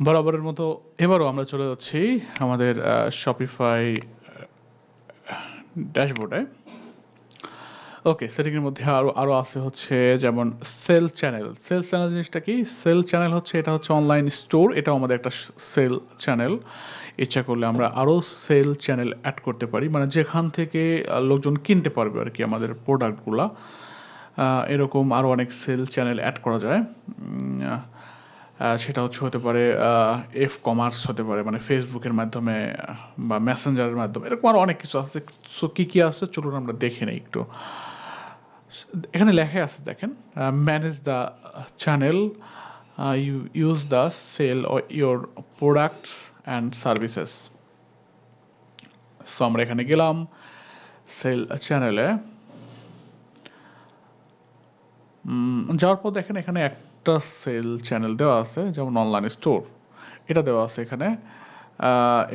বরাবরের মতো এবারও আমরা চলে যাচ্ছি আমাদের শপিফাই ড্যাশবোর্ডে। ওকে, সেটিংয়ের মধ্যে আরও আছে হচ্ছে যেমন সেল চ্যানেল। সেল চ্যানেল জিনিসটা কি? সেল চ্যানেল হচ্ছে এটা হচ্ছে অনলাইন স্টোর, এটাও আমাদের একটা সেল চ্যানেল। ইচ্ছা করলে আমরা আরও সেল চ্যানেল অ্যাড করতে পারি, মানে যেখান থেকে লোকজন কিনতে পারবে আর কি আমাদের প্রোডাক্টগুলা। এরকম আরও অনেক সেল চ্যানেল অ্যাড করা যায়। সেটা হতে পারে এফ কমার্স হতে পারে, মানে ফেসবুকের মাধ্যমে বা মেসেঞ্জারের মাধ্যমে, এরকম আরও অনেক কিছু আছে। সো কী কী আছে চলুন আমরা দেখে নিই একটু। এখানে লেখা আছে দেখেন, manage the channel, you use the sell your products and services. So আমরা এখানে গেলাম সেল চ্যানেলে। যাওয়ার পর দেখেন এখানে একটা সেল চ্যানেল দেওয়া আছে, যেমন অনলাইন স্টোর এটা দেওয়া আছে এখানে।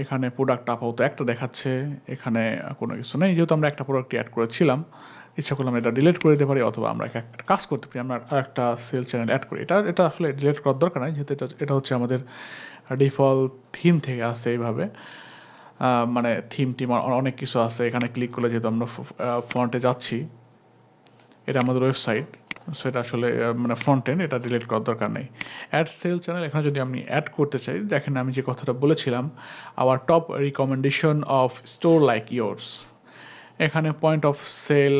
এখানে প্রোডাক্ট আপাতত একটা দেখাচ্ছে, এখানে কোনো কিছু নেই, যেহেতু আমরা একটা প্রোডাক্ট অ্যাড করেছিলাম। ইচ্ছা করলে আমরা এটা ডিলিট করে দিতে পারি, অথবা আমরা একটা কাজ করতে পারি, আমরা আরেকটা সেল চ্যানেল অ্যাড করি। এটা আসলে ডিলিট করার দরকার নাই, যেহেতু এটা হচ্ছে আমাদের ডিফল্ট থিম থেকে আসে এইভাবে। মানে থিম অনেক কিছু আছে, এখানে ক্লিক করলে যেহেতু আমরা ফ্রন্টে যাচ্ছি, এটা আমাদের ওয়েবসাইট, সেটা আসলে মানে ফ্রন্ট এন্ড, এটা ডিলিট করার দরকার নেই। অ্যাড সেল চ্যানেল এখানে যদি আমি অ্যাড করতে চাই, দেখেন আমি যে কথাটা বলেছিলাম, our top recommendation of store like yours. এখানে পয়েন্ট অফ সেল,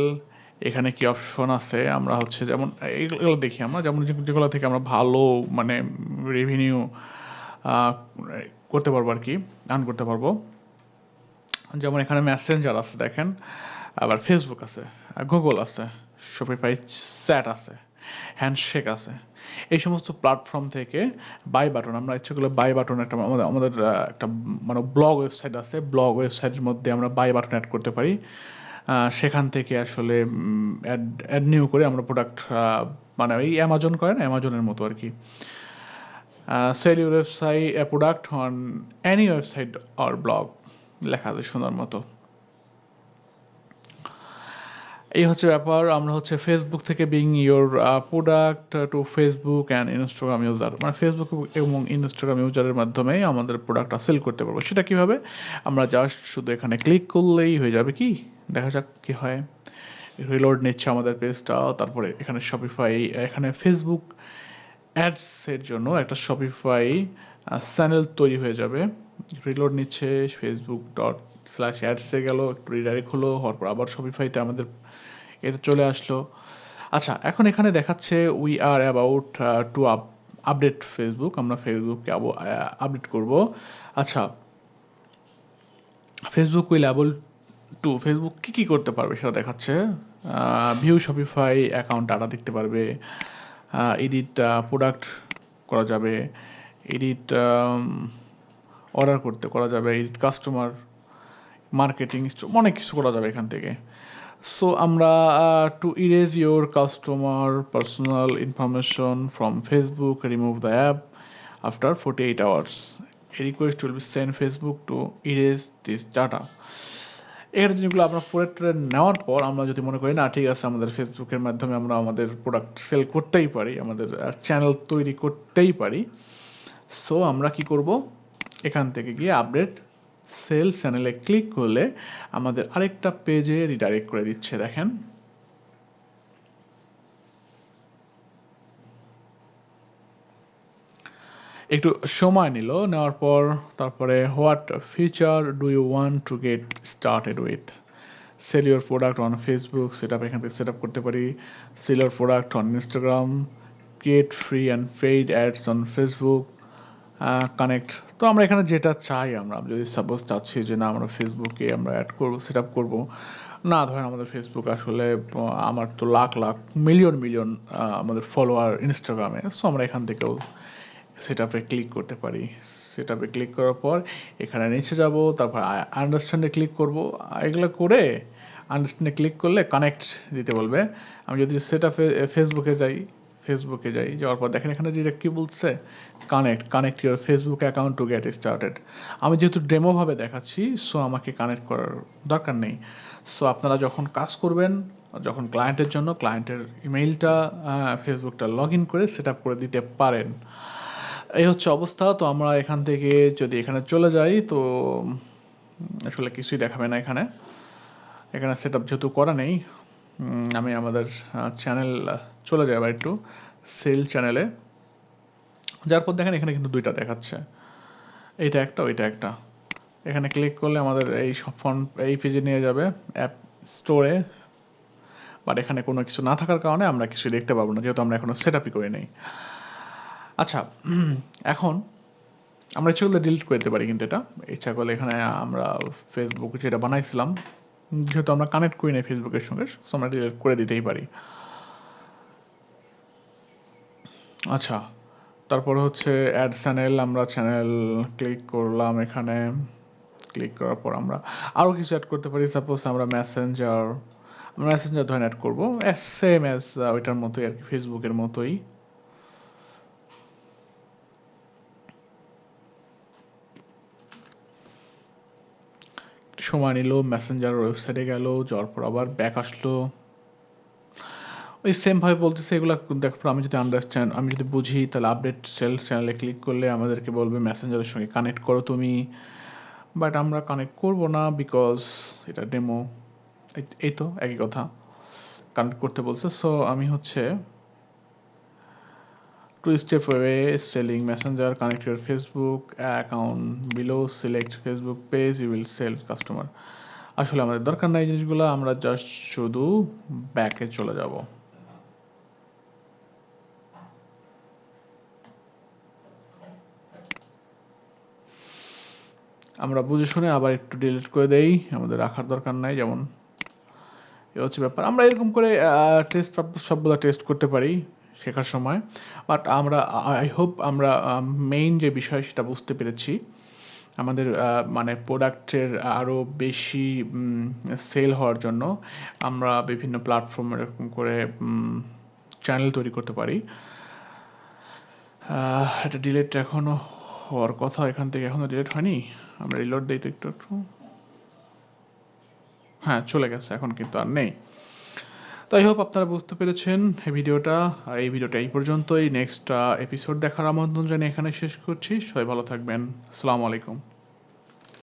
এখানে কি অপশন আছে, আমরা হচ্ছে যেমন এগুলো দেখি আমরা, যেমন যেগুলো থেকে আমরা ভালো মানে রেভিনিউ করতে পারবো আর কি, আর্ন করতে পারবো। যেমন এখানে মেসেঞ্জার আছে দেখেন, আবার ফেসবুক আছে, গুগল আছে, শপিফাই চ্যাট আছে, হ্যান্ডশেক আছে। এই সমস্ত প্ল্যাটফর্ম থেকে বাই বাটন, আমরা ইচ্ছে করলে বাই বাটন একটা আমাদের একটা মানে ব্লগ ওয়েবসাইট আছে, ব্লগ ওয়েবসাইটের মধ্যে আমরা বাই বাটন অ্যাড করতে পারি। সেখান থেকে আসলে অ্যাড নিউ করে আমরা প্রোডাক্ট, মানে এই অ্যামাজন করেন, অ্যামাজনের মতো আর কি। Sell your website product on any website or blog, লেখা আছে সুন্দর মতো। এই হচ্ছে ব্যাপার। আমরা হচ্ছে ফেসবুক থেকে bring your product to Facebook and Instagram user, মানে ফেসবুক এবং ইনস্টাগ্রাম ইউজারের মাধ্যমে আমাদের প্রোডাক্টটা সেল করতে পারবো। সেটা কীভাবে? আমরা জাস্ট শুধু এখানে ক্লিক করলেই হয়ে যাবে। কি দেখা যাক কী হয়। রিলোড নিচ্ছে আমাদের পেজটা, তারপরে এখানে শপিফাই, এখানে ফেসবুক অ্যাডসের জন্য একটা শপিফাই চ্যানেল তৈরি হয়ে যাবে। রিলোড নিচ্ছে, facebook./ads-এ গেল, একটু রিডাইরেক্ট হলো, হওয়ার পর আবার শপিফাইতে আমাদের এটা চলে আসলো। আচ্ছা, এখন এখানে দেখাচ্ছে we are about to update Facebook, আমরা ফেসবুককে আপডেট করব। আচ্ছা, Facebook will able to, Facebook কী করতে পারবে সেটা দেখাচ্ছে। ভিউ শপিফাই অ্যাকাউন্ট ডাটা দেখতে পারবে, এডিট প্রোডাক্ট করা যাবে, এডিট অর্ডার করা যাবে, এডিট কাস্টমার মার্কেটিং, অনেক কিছু করা যাবে এখান থেকে। সো আমরা to erase your customer personal information from Facebook, remove the app after 48 hours, a request will be send Facebook to erase this data. এখানে জিনিসগুলো আমরা প্রোডাক্ট নেওয়ার পর আমরা যদি মনে করি না ঠিক আছে, আমাদের ফেসবুকের মাধ্যমে আমরা আমাদের প্রোডাক্ট সেল করতেই পারি, আমাদের চ্যানেল তৈরি করতেই পারি, সো আমরা কি করব, এখান থেকে গিয়ে আপডেট সেল চ্যানেলে ক্লিক করলে আমাদের আরেকটা পেজে রিডাইরেক্ট করে দিচ্ছে। দেখেন, একটু সময় নিল, নেওয়ার পর তারপরে what feature do you want to get started with, sell your product on Facebook, set up এখান থেকে সেট আপ করতে পারি, sell your product on Instagram, create free and paid ads on Facebook, connect. তো আমরা এখানে যেটা চাই, আমরা যদি সাপোজ চাচ্ছি যে না আমরা ফেসবুকে আমরা অ্যাড করবো, সেট আপ করবো, না ধরেন আমাদের ফেসবুক আসলে আমার তো লাখ লাখ মিলিয়ন মিলিয়ন আমাদের ফলোয়ার ইনস্টাগ্রামে, সো আমরা এখান থেকেও সেট আপে ক্লিক করতে পারি। সেট আপে ক্লিক করার পর এখানে নিচে যাব, তারপর আন্ডারস্ট্যান্ডে ক্লিক করব, এগুলো করে আন্ডারস্ট্যান্ডে ক্লিক করলে কানেক্ট দিতে বলবে। আমি যদি সেট আপে ফেসবুকে যাই, যাওয়ার পর দেখেন এখানে যেটা কী বলছে, connect your Facebook account two get started. আমি যেহেতু ডেমোভাবে দেখাচ্ছি, সো আমাকে কানেক্ট করার দরকার নেই। সো আপনারা যখন কাজ করবেন, যখন ক্লায়েন্টের জন্য ক্লায়েন্টের ইমেইলটা ফেসবুকটা লগ ইন করে সেট আপ করে দিতে পারেন। এই হচ্ছে অবস্থা। তো আমরা এখান থেকে যদি এখানে চলে যাই তো আসলে কিছুই দেখাবে না এখানে। এখানে সেটআপ যেহেতু করা নেই, আমি আমাদের চ্যানেল চলে যাই আবার একটু সেল চ্যানেলে। যার পর দেখেন এখানে কিন্তু ২ টা দেখাচ্ছে। এইটা একটা, ওইটা একটা। এখানে ক্লিক করলে আমাদের এই সব ফন্ট এই পেজে নিয়ে যাবে অ্যাপ স্টোরে। বাট এখানে কোনো কিছু না থাকার কারণে আমরা কিছুই দেখতে পাবো না, যেহেতু আমরা এখনো সেটআপই করি নাই। আচ্ছা, এখন আমরা ইচ্ছা করলে ডিলিট করে দিতে পারি, কিন্তু এটা ইচ্ছা করলে এখানে আমরা ফেসবুক যেটা বানাইছিলাম, যেহেতু আমরা কানেক্ট করি নাই ফেসবুকের সঙ্গে, সো আমরা ডিলিট করে দিতেই পারি। আচ্ছা, তারপরে হচ্ছে অ্যাড চ্যানেল। আমরা চ্যানেল ক্লিক করলাম এখানে। ক্লিক করার পর আমরা আরও কিছু অ্যাড করতে পারি। সাপোজ আমরা মেসেঞ্জার ধরেন অ্যাড করবো, সেম অ্যাজ ওইটার মতোই আর কি, ফেসবুকের মতোই। সময় নিল, মেসেঞ্জার ওয়েবসাইটে গেল, যাওয়ার পর আবার ব্যাক আসলো। ওই সেমভাবে বলতেছে এগুলো। দেখার পর আমি যদি বুঝি, তাহলে আপডেট সেলস চ্যানেলে ক্লিক করলে আমাদেরকে বলবে মেসেঞ্জারের সঙ্গে কানেক্ট করো তুমি। বাট আমরা কানেক্ট করবো না, বিকজ এটা ডেমো। এই তো একই কথা, কানেক্ট করতে বলছে। সো আমি হচ্ছে 2 step away selling messenger, connect your Facebook account below, select Facebook page, you will sell customer। আসলে আমাদের দরকার নাই জিনিসগুলো, আমরা জাস্ট শুধু ব্যাকে চলে যাব। আমরা বুঝে শুনে আবার একটু ডিলিট করে দেই, আমাদের রাখার দরকার নাই। যেমন এ হচ্ছে ব্যাপার। আমরা এরকম করে টেস্ট সবগুলো টেস্ট করতে পারি শেখার সময়। বাট আমরা আই হোপ আমরা মেইন যে বিষয় সেটা বুঝতে পেরেছি। আমাদের মানে প্রোডাক্টের আরও বেশি সেল হওয়ার জন্য আমরা বিভিন্ন প্ল্যাটফর্ম এরকম করে চ্যানেল তৈরি করতে পারি। এটা ডিলিট এখনও হওয়ার কথা, এখান থেকে এখনও ডিলিট হয়নি। আমরা রিলোড দিই তো একটু একটু। হ্যাঁ, চলে গেছে, এখন কিন্তু আর নেই। তো আই হোপ আপনারা বুঝতে পেরেছেন এই ভিডিওটা। এই ভিডিওটা এই পর্যন্তই। নেক্সট এপিসোড দেখার আমন্ত্রণ জানিয়ে এখানে শেষ করছি। সবাই ভালো থাকবেন। আসসালামু আলাইকুম।